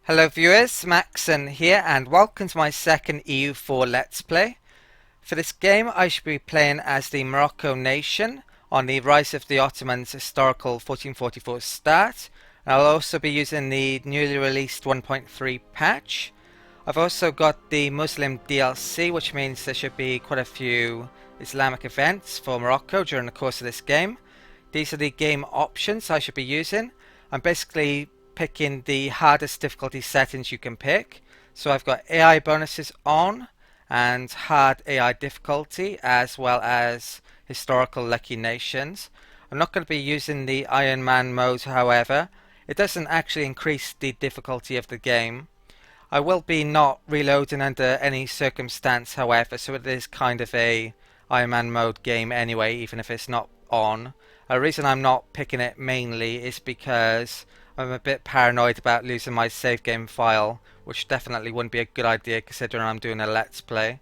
Hello viewers, Macsen here and welcome to my second EU4 Let's Play. For this game I should be playing as the Morocco nation on the Rise of the Ottomans historical 1444 start. And I'll also be using the newly released 1.3 patch. I've also got the Muslim DLC, which means there should be quite a few Islamic events for Morocco during the course of this game. These are the game options I should be using. I'm basically picking the hardest difficulty settings you can pick. So I've got AI bonuses on and hard AI difficulty as well as historical lucky nations. I'm not going to be using the Iron Man mode, however. It doesn't actually increase the difficulty of the game. I will be not reloading under any circumstance, however, so it is kind of a Iron Man mode game anyway, even if it's not on. The reason I'm not picking it mainly is because I'm a bit paranoid about losing my save game file, which definitely wouldn't be a good idea considering I'm doing a let's play.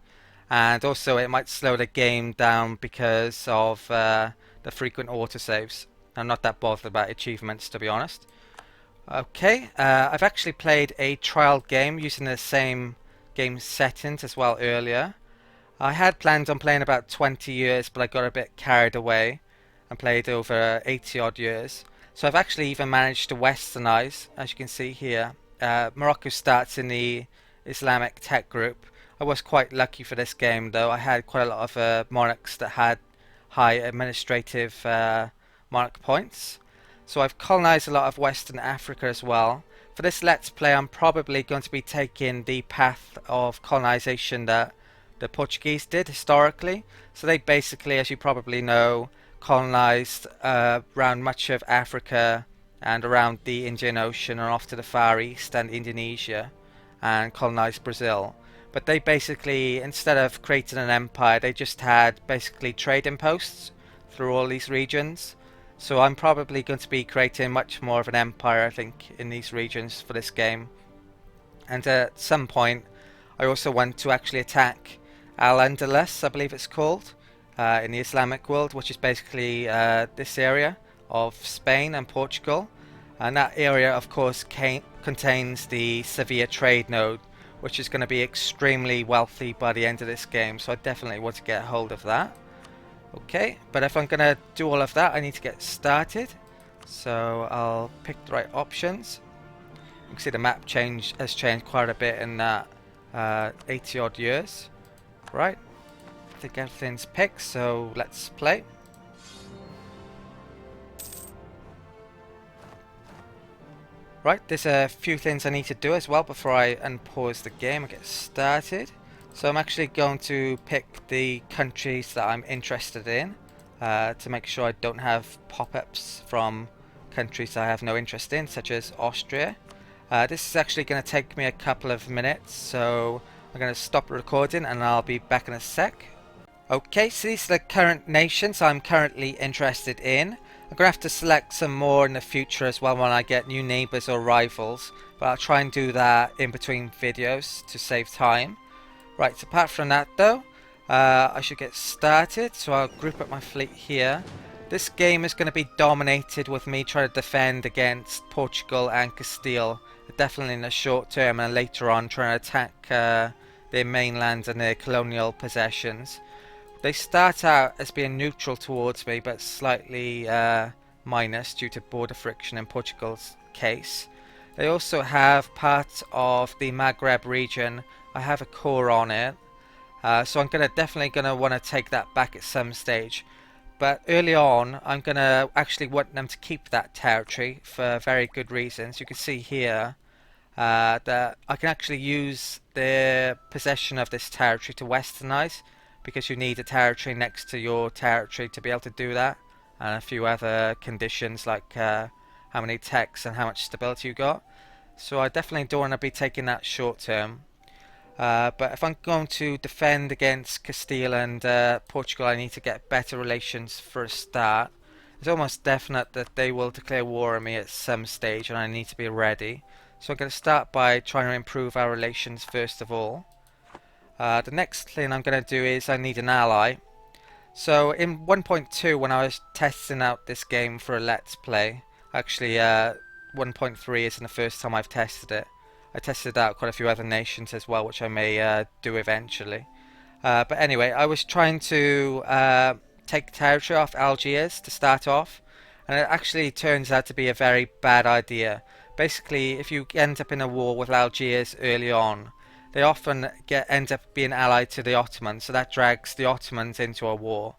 And also it might slow the game down because of the frequent autosaves. I'm not that bothered about achievements, to be honest. Okay, I've actually played a trial game using the same game settings as well earlier. I had planned on playing about 20 years, but I got a bit carried away and played over 80 odd years. So I've actually even managed to westernize, as you can see here. Morocco starts in the Islamic tech group. I was quite lucky for this game though. I had quite a lot of monarchs that had high administrative monarch points. So I've colonized a lot of Western Africa as well. For this let's play I'm probably going to be taking the path of colonization that the Portuguese did historically. So they basically, as you probably know, colonized around much of Africa and around the Indian Ocean and off to the Far East and Indonesia and colonized Brazil. But they basically, instead of creating an empire, they just had basically trading posts through all these regions. So I'm probably going to be creating much more of an empire, I think, in these regions for this game. And at some point I also want to actually attack Al-Andalus, I believe it's called, in the Islamic world, which is basically this area of Spain and Portugal. And that area of course contains the Sevilla trade node, which is going to be extremely wealthy by the end of this game, so I definitely want to get a hold of that. Okay, but if I'm going to do all of that I need to get started, so I'll pick the right options. You can see the map has changed quite a bit in that 80 odd years. Right, I think everything's picked, so let's play. Right, there's a few things I need to do as well before I unpause the game and get started. So I'm actually going to pick the countries that I'm interested in to make sure I don't have pop-ups from countries I have no interest in, such as Austria. This is actually going to take me a couple of minutes, so I'm going to stop recording and I'll be back in a sec. Okay, so these are the current nations I'm currently interested in. I'm going to have to select some more in the future as well when I get new neighbours or rivals, but I'll try and do that in between videos to save time. Right, so apart from that though, I should get started, so I'll group up my fleet here. This game is going to be dominated with me trying to defend against Portugal and Castile, definitely in the short term, and later on trying to attack their mainland and their colonial possessions. They start out as being neutral towards me, but slightly minus due to border friction in Portugal's case. They also have part of the Maghreb region. I have a core on it, so I'm definitely gonna want to take that back at some stage. But early on, I'm gonna actually want them to keep that territory for very good reasons. You can see here that I can actually use the possession of this territory to westernize, because you need a territory next to your territory to be able to do that, and a few other conditions like how many techs and how much stability you got. So I definitely don't want to be taking that short term. But if I'm going to defend against Castile and Portugal, I need to get better relations for a start. It's almost definite that they will declare war on me at some stage and I need to be ready. So I'm going to start by trying to improve our relations first of all. The next thing I'm going to do is I need an ally. So in 1.2, when I was testing out this game for a let's play, actually 1.3 isn't the first time I've tested it, I tested out quite a few other nations as well, which I may do eventually. But anyway, I was trying to take territory off Algiers to start off, and it actually turns out to be a very bad idea. Basically, if you end up in a war with Algiers early on, they often end up being allied to the Ottomans, so that drags the Ottomans into a war.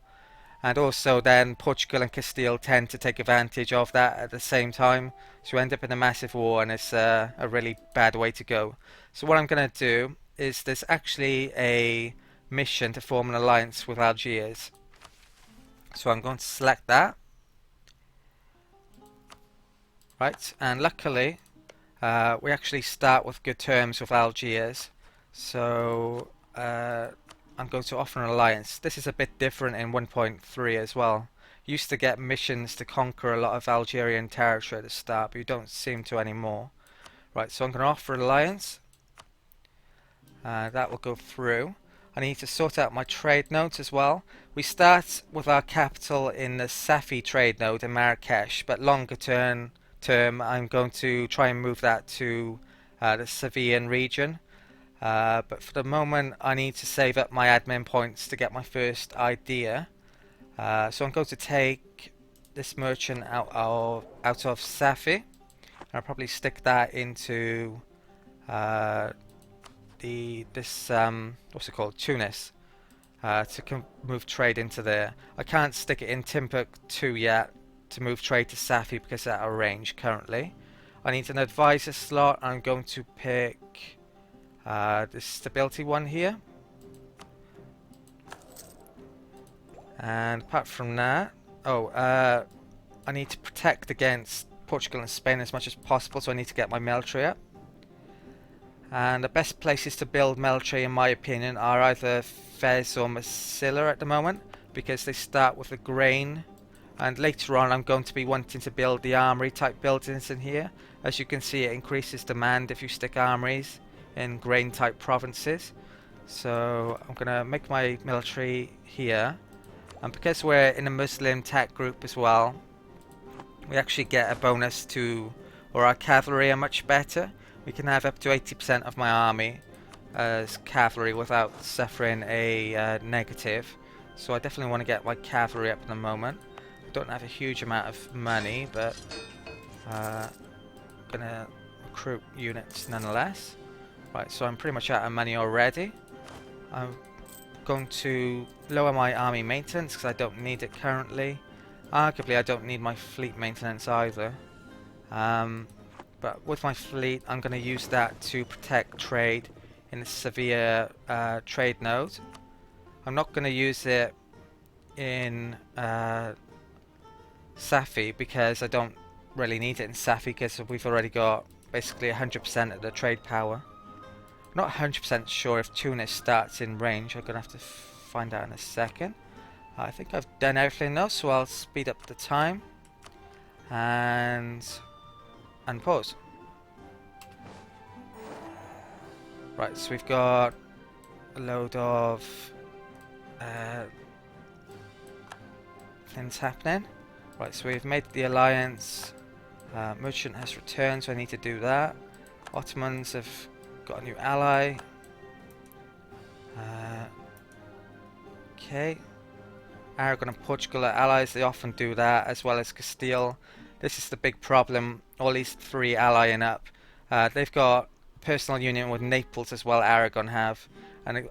And also then Portugal and Castile tend to take advantage of that at the same time. So you end up in a massive war, and it's a really bad way to go. So what I'm going to do is there's actually a mission to form an alliance with Algiers. So I'm going to select that. Right, and luckily we actually start with good terms with Algiers. So I'm going to offer an alliance. This is a bit different in 1.3 as well. Used to get missions to conquer a lot of Algerian territory at the start, but you don't seem to anymore. Right, so I'm going to offer an alliance. That will go through. I need to sort out my trade nodes as well. We start with our capital in the Safi trade node in Marrakesh, but longer term I'm going to try and move that to the Sevillan region. But for the moment I need to save up my admin points to get my first idea. So I'm going to take this merchant out of Safi, and I'll probably stick that into what's it called, Tunis, to move trade into there. I can't stick it in Timbuktu yet to move trade to Safi because it's out of range currently. I need an advisor slot. I'm going to pick this stability one here, and apart from that, I need to protect against Portugal and Spain as much as possible, so I need to get my military up. And the best places to build military in my opinion are either Fez or Massila at the moment, because they start with the grain, and later on I'm going to be wanting to build the armory type buildings in here. As you can see, it increases demand if you stick armories in grain type provinces. So I'm going to make my military here, and because we're in a Muslim tech group as well, we actually get a bonus to, or our cavalry are much better. We can have up to 80% of my army as cavalry without suffering a negative. So I definitely want to get my cavalry up in the moment. I don't have a huge amount of money, but gonna recruit units nonetheless. Right, so I'm pretty much out of money already. I'm going to lower my army maintenance because I don't need it currently. Arguably I don't need my fleet maintenance either. But with my fleet I'm going to use that to protect trade in the Sevilla trade node. I'm not going to use it in Safi because I don't really need it in Safi, because we've already got basically 100% of the trade power. Not 100% sure if Tunis starts in range. I'm going to have to find out in a second. I think I've done everything now, so I'll speed up the time and pause. Right, so we've got a load of things happening. Right, so we've made the alliance. Merchant has returned, so I need to do that. Ottomans have got a new ally. Okay. Aragon and Portugal are allies. They often do that, as well as Castile. This is the big problem. All these three allying up. They've got personal union with Naples as well. Aragon have, and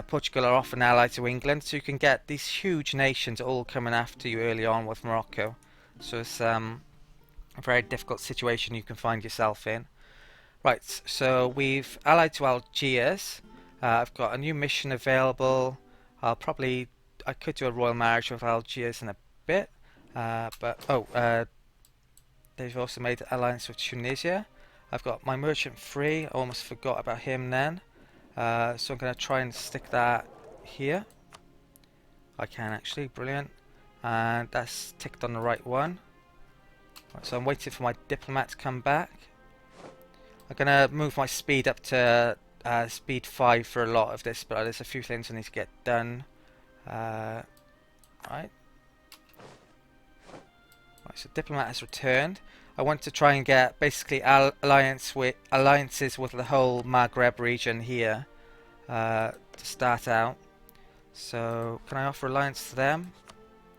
Portugal are often allied to England. So you can get these huge nations all coming after you early on with Morocco. So it's a very difficult situation you can find yourself in. Right, so we've allied to Algiers. I've got a new mission available. I could do a royal marriage with Algiers in a bit, they've also made an alliance with Tunisia. I've got my merchant free. I almost forgot about him then. So I'm going to try and stick that here. I can actually, brilliant. And that's ticked on the right one. Right, so I'm waiting for my diplomat to come back. I'm going to move my speed up to speed 5 for a lot of this, but there's a few things I need to get done. Right, so diplomat has returned. I want to try and get basically alliances with the whole Maghreb region here to start out. So can I offer alliance to them?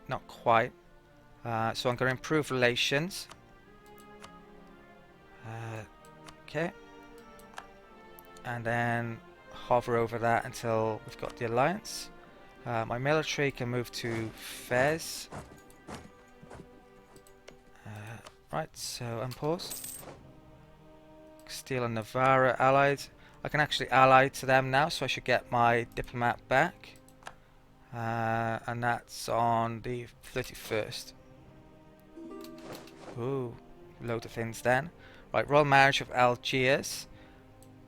Not quite. So I'm going to improve relations. Okay. And then hover over that until we've got the alliance. My military can move to Fez. Right, so unpause. Castile and Navarra allied. I can actually ally to them now, so I should get my diplomat back. And that's on the 31st. Ooh, load of things then. Right, Royal Marriage of Algiers.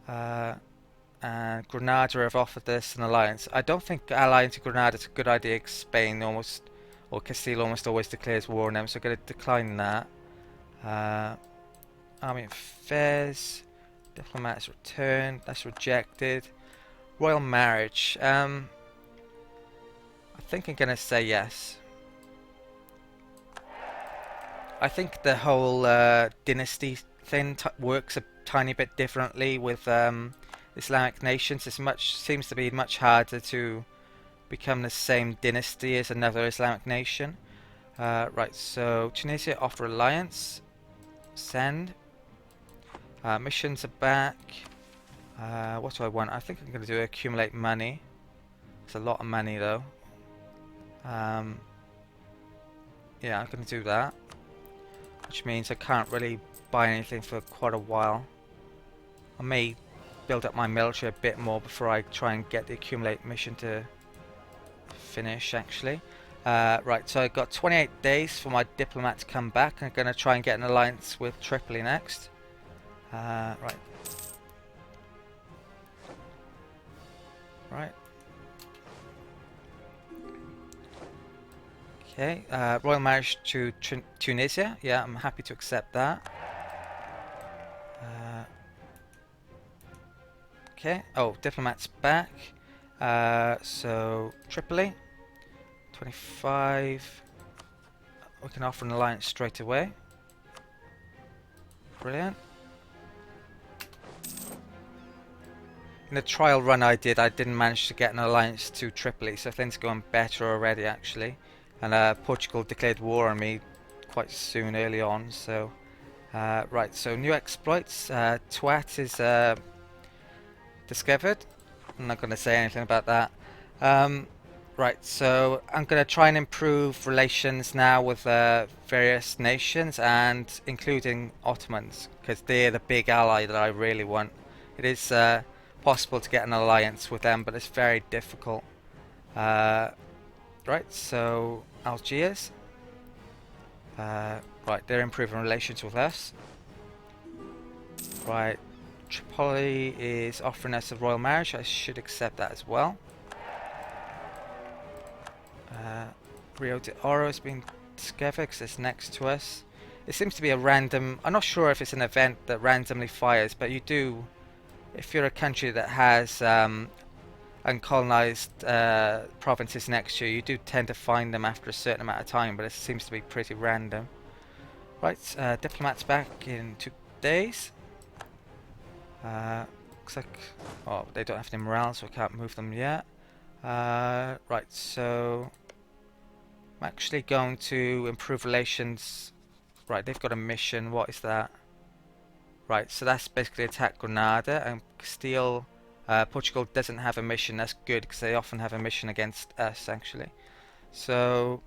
And Granada have offered this an alliance. I don't think allying to Granada is a good idea. Spain or Castile almost always declares war on them, so I'm going to decline that. Army of Fez. Diplomats returned. That's rejected. Royal Marriage. I think I'm going to say yes. I think the whole dynasty thing works a tiny bit differently with Islamic nations. Seems to be much harder to become the same dynasty as another Islamic nation. Right, so Tunisia offer alliance. Send. Missions are back. What do I want? I think I'm going to do accumulate money. It's a lot of money though. Yeah, I'm going to do that. Which means I can't really buy anything for quite a while. I may build up my military a bit more before I try and get the accumulate mission to finish actually. Right, so I've got 28 days for my diplomat to come back. I'm going to try and get an alliance with Tripoli next. Right. Right. Okay, royal marriage to Tunisia. Yeah, I'm happy to accept that. Okay, oh, diplomat's back. So, Tripoli. 25. We can offer an alliance straight away. Brilliant. In the trial run I didn't manage to get an alliance to Tripoli, so things are going better already actually. And Portugal declared war on me quite soon, early on. So, right. So new exploits. Twat is discovered. I'm not going to say anything about that. Right. So I'm going to try and improve relations now with various nations, and including Ottomans, because they're the big ally that I really want. It is possible to get an alliance with them, but it's very difficult. Right, so Algiers. Right, they're improving relations with us. Right, Tripoli is offering us a royal marriage. I should accept that as well. Rio de Oro has been discovered because it's next to us. It seems to be a random... I'm not sure if it's an event that randomly fires, but you do... If you're a country that has uncolonized provinces next to you, you do tend to find them after a certain amount of time, but it seems to be pretty random. Right, diplomats back in 2 days. Looks like... Oh, they don't have any morale, so I can't move them yet. Right, so... I'm actually going to improve relations. Right, they've got a mission. What is that? Right, so that's basically attack Granada, and Castile... Portugal doesn't have a mission. That's good, because they often have a mission against us, actually. So...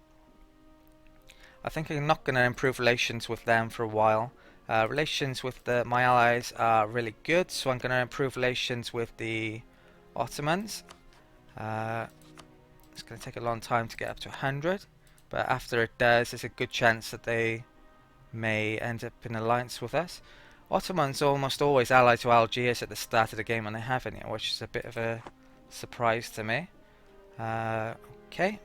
I think I'm not going to improve relations with them for a while. Relations with my allies are really good, so I'm going to improve relations with the Ottomans. It's going to take a long time to get up to 100, but after it does, there's a good chance that they may end up in alliance with us. Ottomans almost always ally to Algiers at the start of the game, and they haven't yet, which is a bit of a surprise to me. Okay.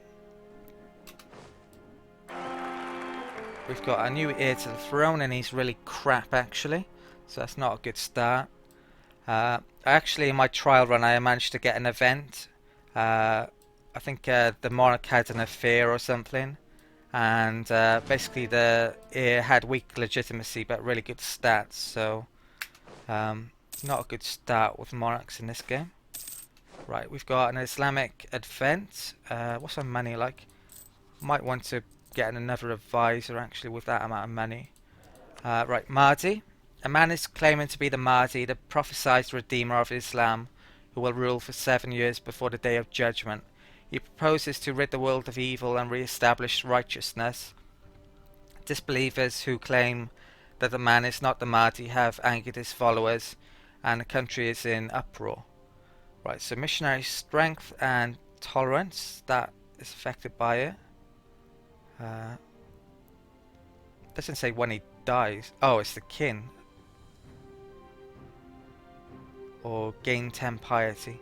We've got a new heir to the throne, and he's really crap actually, so that's not a good start. Actually, in my trial run, I managed to get an event. I think the monarch had an affair or something, and basically it had weak legitimacy but really good stats, so not a good start with monarchs in this game. Right, we've got an Islamic event. What's our money like? Might want to get another advisor actually with that amount of money. Right, Mahdi. A man is claiming to be the Mahdi, the prophesied redeemer of Islam, who will rule for 7 years before the day of judgment. He proposes to rid the world of evil and re-establish righteousness. Disbelievers who claim that the man is not the Mahdi have angered his followers, and the country is in uproar. Right, so missionary strength and tolerance, that is affected by it. Doesn't say when he dies. Oh, it's the kin. Or gain 10 piety.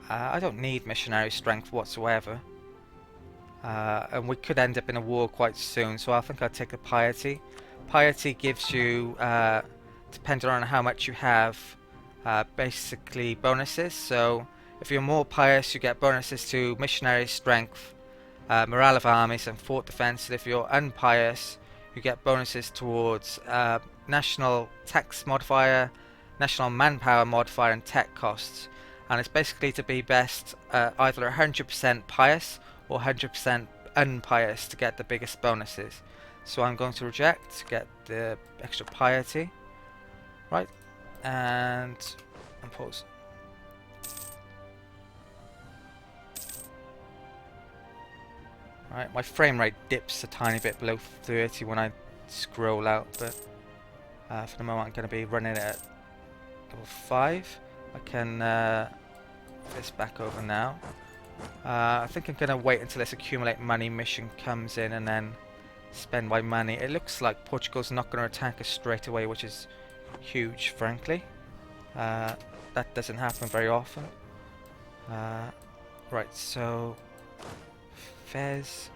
I don't need missionary strength whatsoever. And we could end up in a war quite soon, so I think I'll take the piety. Piety gives you, depending on how much you have, basically bonuses. So if you're more pious, you get bonuses to missionary strength, morale of armies, and fort defense. And if you're unpious, you get bonuses towards national tax modifier, national manpower modifier, and tech costs. And it's basically to be best either 100% pious or 100% unpious to get the biggest bonuses. So I'm going to reject to get the extra piety. Right, and pause. Right, my frame rate dips a tiny bit below 30 when I scroll out, but for the moment I'm going to be running it at level 5. I can this back over now. I think I'm going to wait until this accumulate money mission comes in and then spend my money. It looks like Portugal's not going to attack us straight away, which is huge, frankly. That doesn't happen very often. Right, so Fez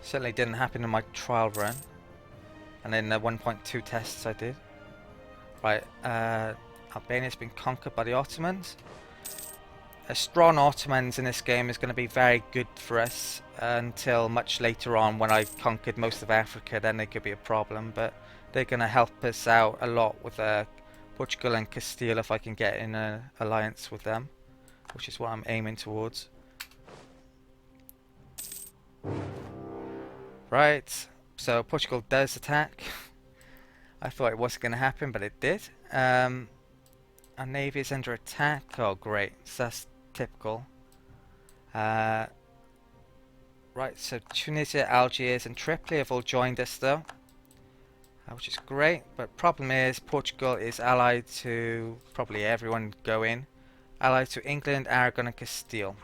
certainly didn't happen in my trial run, and in the 1.2 tests I did. Right, Albania's been conquered by the Ottomans. A strong Ottomans in this game is going to be very good for us until much later on when I conquered most of Africa. Then they could be a problem, but they're going to help us out a lot with Portugal and Castile if I can get in an alliance with them, which is what I'm aiming towards. Right, so Portugal does attack. I thought it wasn't going to happen, but it did. Our navy is under attack. Oh great, so that's typical. Right, so Tunisia, Algiers and Tripoli have all joined us though, which is great, but problem is Portugal is allied to probably everyone going, allied to England, Aragon and Castile.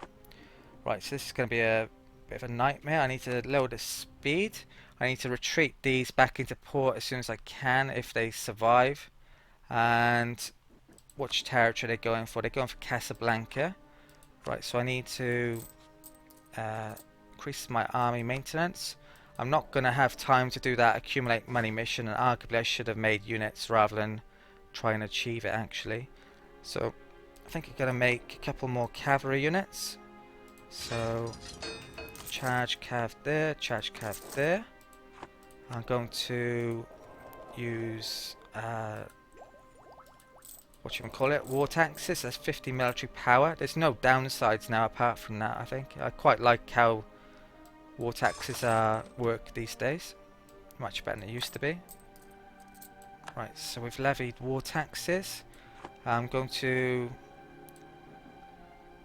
Right, so this is going to be a bit of a nightmare. I need to lower the speed. I need to retreat these back into port as soon as I can if they survive. And which territory are they going for? They're going for Casablanca. Right, so I need to increase my army maintenance. I'm not going to have time to do that accumulate money mission, and arguably I should have made units rather than try and achieve it actually. So I think I'm going to make a couple more cavalry units. So charge cav there, charge cav there. I'm going to use what you can call it, war taxes. That's 50 military power. There's no downsides now apart from that. I think I quite like how war taxes work these days. Much better than it used to be. Right, so we've levied war taxes. I'm going to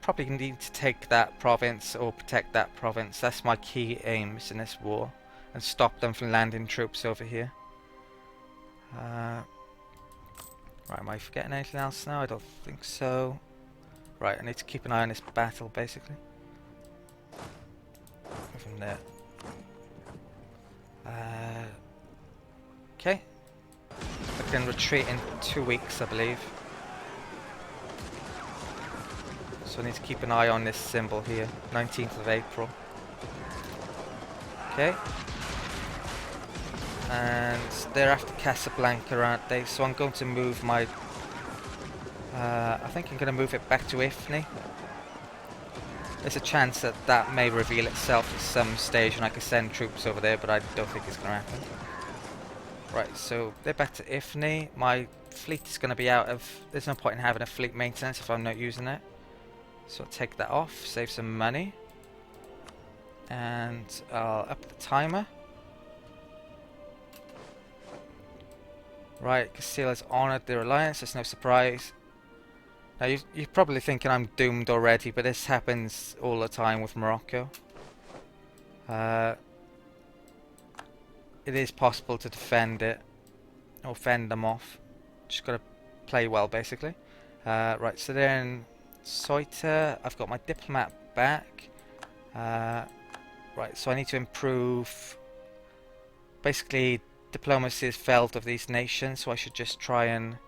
probably need to take that province or protect that province. That's my key aims in this war, and stop them from landing troops over here. Right, am I forgetting anything else now? I don't think so. Right, I need to keep an eye on this battle, basically. From there. Okay. I can retreat in 2 weeks, I believe. So I need to keep an eye on this symbol here. 19th of April. Okay. And they're after Casablanca, aren't they? So I'm going to move my... I think I'm going to move it back to Ifni. There's a chance that that may reveal itself at some stage and I can send troops over there, but I don't think it's going to happen. Right, so they're back to Ifni. My fleet is going to be out of... There's no point in having a fleet maintenance if I'm not using it. So I'll take that off, save some money. And I'll up the timer. Right, Castile has honoured their alliance, there's no surprise. Now you're probably thinking I'm doomed already, but this happens all the time with Morocco. It is possible to defend it, or fend them off. Just gotta play well, basically. Right, so then Ceuta, I've got my diplomat back. Right, so I need to improve. Basically, diplomacy is failed of these nations, so I should just try and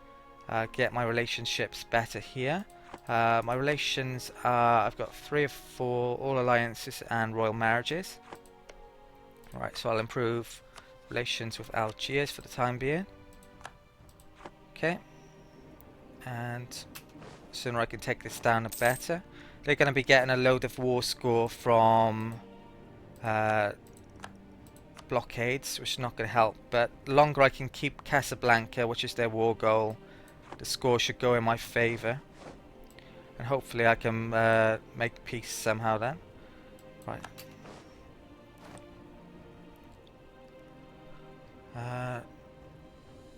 get my relationships better here. My relations are, I've got 3 of 4, all alliances and royal marriages. Right, so I'll improve relations with Algiers for the time being. Okay. And the sooner I can take this down, the better. They're going to be getting a load of war score from blockades, which is not going to help. But the longer I can keep Casablanca, which is their war goal, the score should go in my favour. And hopefully I can make peace somehow then. Right.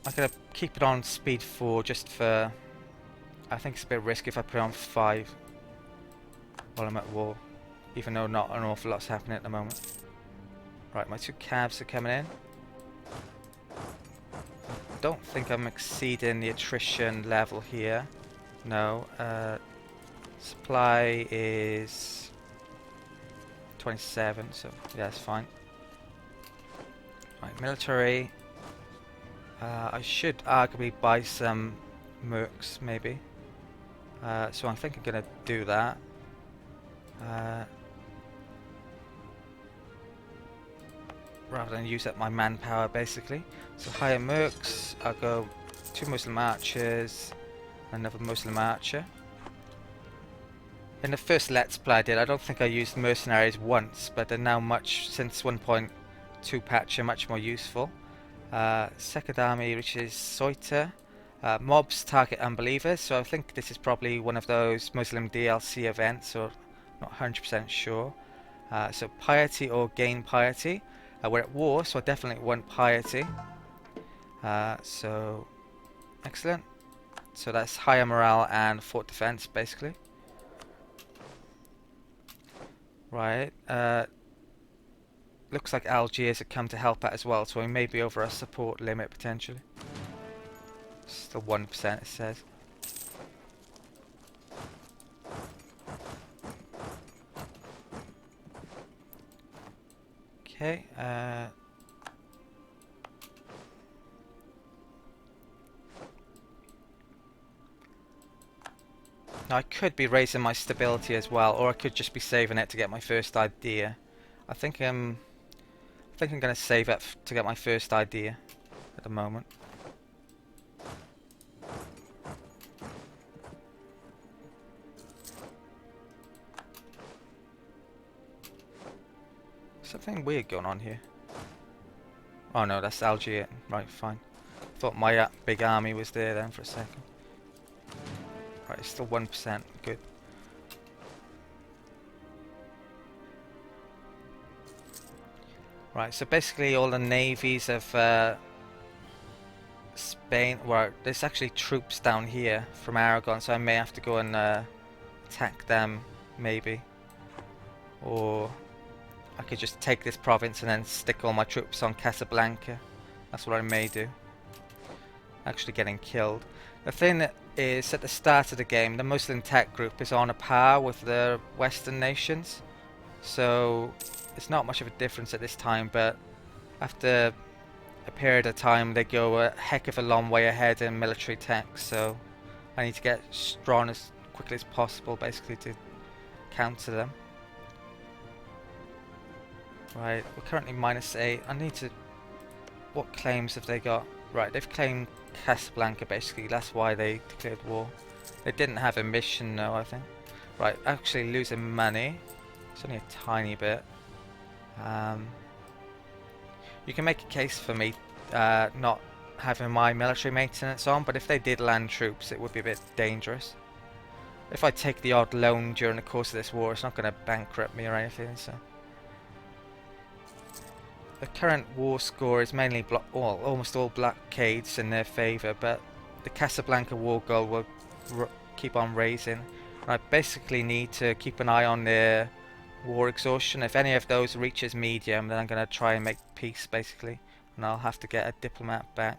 I'm going to keep it on speed 4 just for... I think it's a bit risky if I put it on 5 while I'm at war, even though not an awful lot's happening at the moment. Right, my 2 cabs are coming in. Don't think I'm exceeding the attrition level here. No. Supply is 27, so yeah, that's fine. Right, military. I should arguably buy some mercs, maybe. So I think I'm going to do that. Rather than use up my manpower, basically. So hire mercs. I'll go 2 Muslim archers, another Muslim archer. In the first Let's Play I did, I don't think I used mercenaries once, but they're now since 1.2 patch, are much more useful. Second army, which is Ceuta. Mobs target unbelievers, so I think this is probably one of those Muslim DLC events, or not 100% sure. So piety or gain piety. We're at war, so I definitely want piety. So excellent. So that's higher morale and fort defense, basically. Right. Looks like Algiers have come to help out as well, so we may be over our support limit potentially. Still 1%, it says. Okay. Now I could be raising my stability as well, or I could just be saving it to get my first idea. I think I'm going to save it to get my first idea at the moment. Something weird going on here. Oh no, that's Algiers. Right, fine. Thought my big army was there then for a second. Right, it's still 1%. Good. Right, so basically all the navies of Spain, well, there's actually troops down here from Aragon, so I may have to go and attack them, maybe. Or I could just take this province and then stick all my troops on Casablanca. That's what I may do. Actually getting killed. The thing is, at the start of the game, the Muslim tech group is on a par with the Western nations. So it's not much of a difference at this time, but after a period of time they go a heck of a long way ahead in military tech, so I need to get strong as quickly as possible basically to counter them. Right, we're currently -8. I need to... What claims have they got? Right, they've claimed Casablanca basically, that's why they declared war. They didn't have a mission though, I think. Right, actually losing money. It's only a tiny bit. You can make a case for me not having my military maintenance on, but if they did land troops, it would be a bit dangerous. If I take the odd loan during the course of this war, it's not going to bankrupt me or anything. So the current war score is mainly almost all blockades in their favour, but the Casablanca war goal will keep on raising. I basically need to keep an eye on their war exhaustion. If any of those reaches medium, then I'm going to try and make peace, basically, and I'll have to get a diplomat back.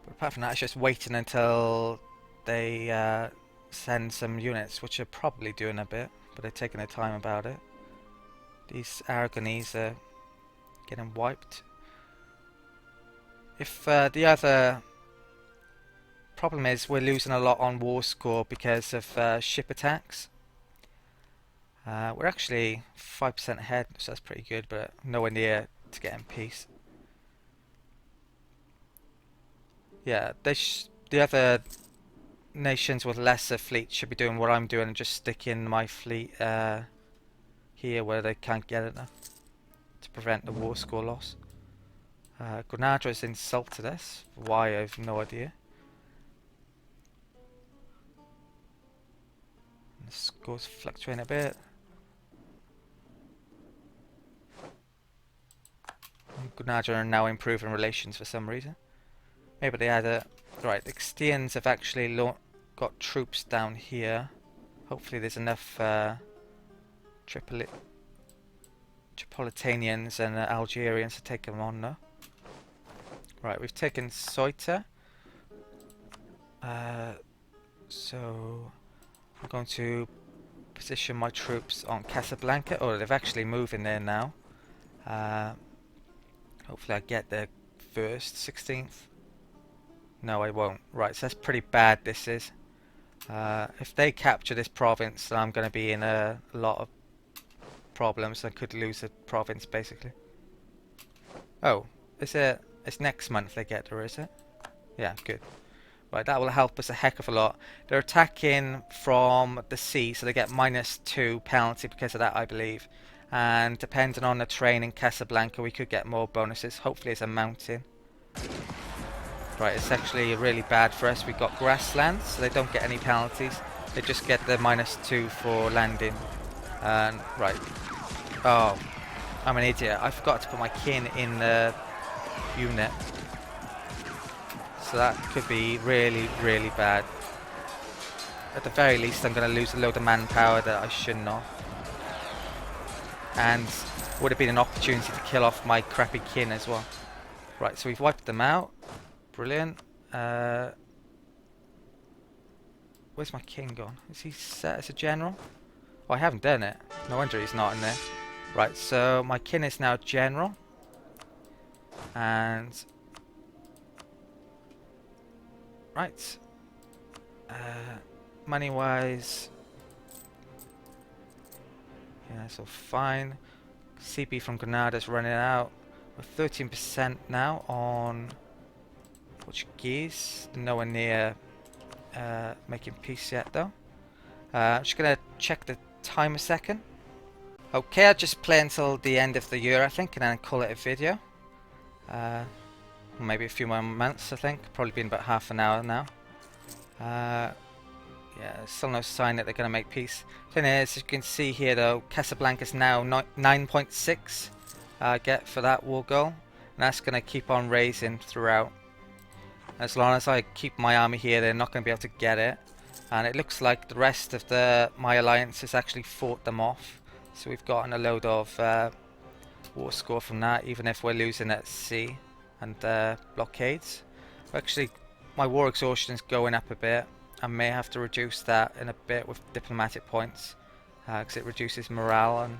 But apart from that, it's just waiting until they send some units, which are probably doing a bit, but they're taking their time about it. These Aragonese are getting wiped. If the other problem is we're losing a lot on war score because of ship attacks. We're actually 5% ahead, so that's pretty good, but nowhere near to getting peace. Yeah, the other nations with lesser fleets should be doing what I'm doing and just sticking my fleet here where they can't get enough to prevent the war score loss. Granada has insulted us. Why, I have no idea. The score's fluctuating a bit. Granada are now improving relations for some reason. Maybe they had a... Right, the Xtians have actually got troops down here. Hopefully there's enough Tripolitanians and Algerians to take them on now. Right, we've taken Ceuta. So I'm going to position my troops on Casablanca. Oh, they've actually moved in there now. Hopefully I get there first, 16th. No, I won't. Right, so that's pretty bad, this is. If they capture this province, then I'm going to be in a lot of problems. I could lose a province, basically. Oh, it's next month they get there, is it? Yeah, good. Right, that will help us a heck of a lot. They're attacking from the sea, so they get -2 penalty because of that, I believe. And depending on the terrain in Casablanca, we could get more bonuses. Hopefully it's a mountain. Right, it's actually really bad for us. We've got grasslands, so they don't get any penalties. They just get the -2 for landing. And right. Oh, I'm an idiot. I forgot to put my kin in the unit. So that could be really, really bad. At the very least, I'm going to lose a load of manpower that I shouldn't have. And would have been an opportunity to kill off my crappy kin as well. Right, so we've wiped them out. Brilliant. Where's my king gone? Is he set as a general? Oh, I haven't done it. No wonder he's not in there. Right, so my kin is now general. And... Right. Money-wise... Yeah, that's all fine. CP from Granada's running out. We're 13% now on Portuguese. Nowhere near making peace yet, though. I'm just going to check the time a second. Okay, I'll just play until the end of the year, I think, and then call it a video. Maybe a few more months, I think. Probably been about half an hour now. Yeah, still no sign that they're going to make peace. Thing is, as you can see here, though, Casablanca's now 9.6 get for that war goal. And that's going to keep on raising throughout. As long as I keep my army here, they're not going to be able to get it. And it looks like the rest of my alliance has actually fought them off. So we've gotten a load of war score from that, even if we're losing at sea and blockades. Actually, my war exhaustion is going up a bit. I may have to reduce that in a bit with diplomatic points because it reduces morale and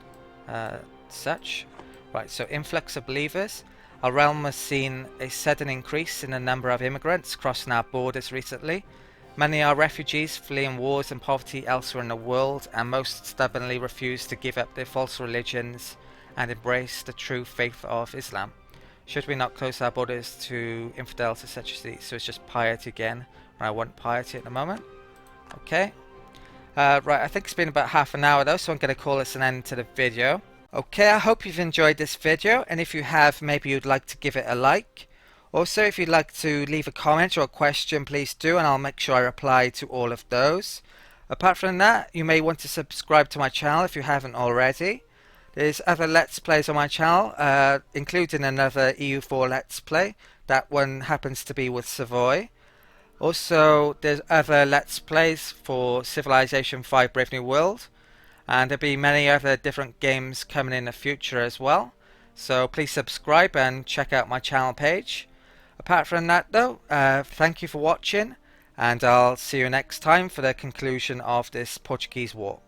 such. Right, so influx of believers. Our realm has seen a sudden increase in the number of immigrants crossing our borders recently. Many are refugees fleeing wars and poverty elsewhere in the world, and most stubbornly refuse to give up their false religions and embrace the true faith of Islam. Should we not close our borders to infidels such as these? So it's just piety again. I want piety at the moment. Okay. Right, I think it's been about half an hour though, so I'm going to call this an end to the video. Okay, I hope you've enjoyed this video, and if you have, maybe you'd like to give it a like. Also, if you'd like to leave a comment or a question, please do, and I'll make sure I reply to all of those. Apart from that, you may want to subscribe to my channel if you haven't already. There's other Let's Plays on my channel, including another EU4 Let's Play. That one happens to be with Savoy. Also, there's other Let's Plays for Civilization 5 Brave New World. And there'll be many other different games coming in the future as well. So please subscribe and check out my channel page. Apart from that though, thank you for watching, and I'll see you next time for the conclusion of this Portuguese war.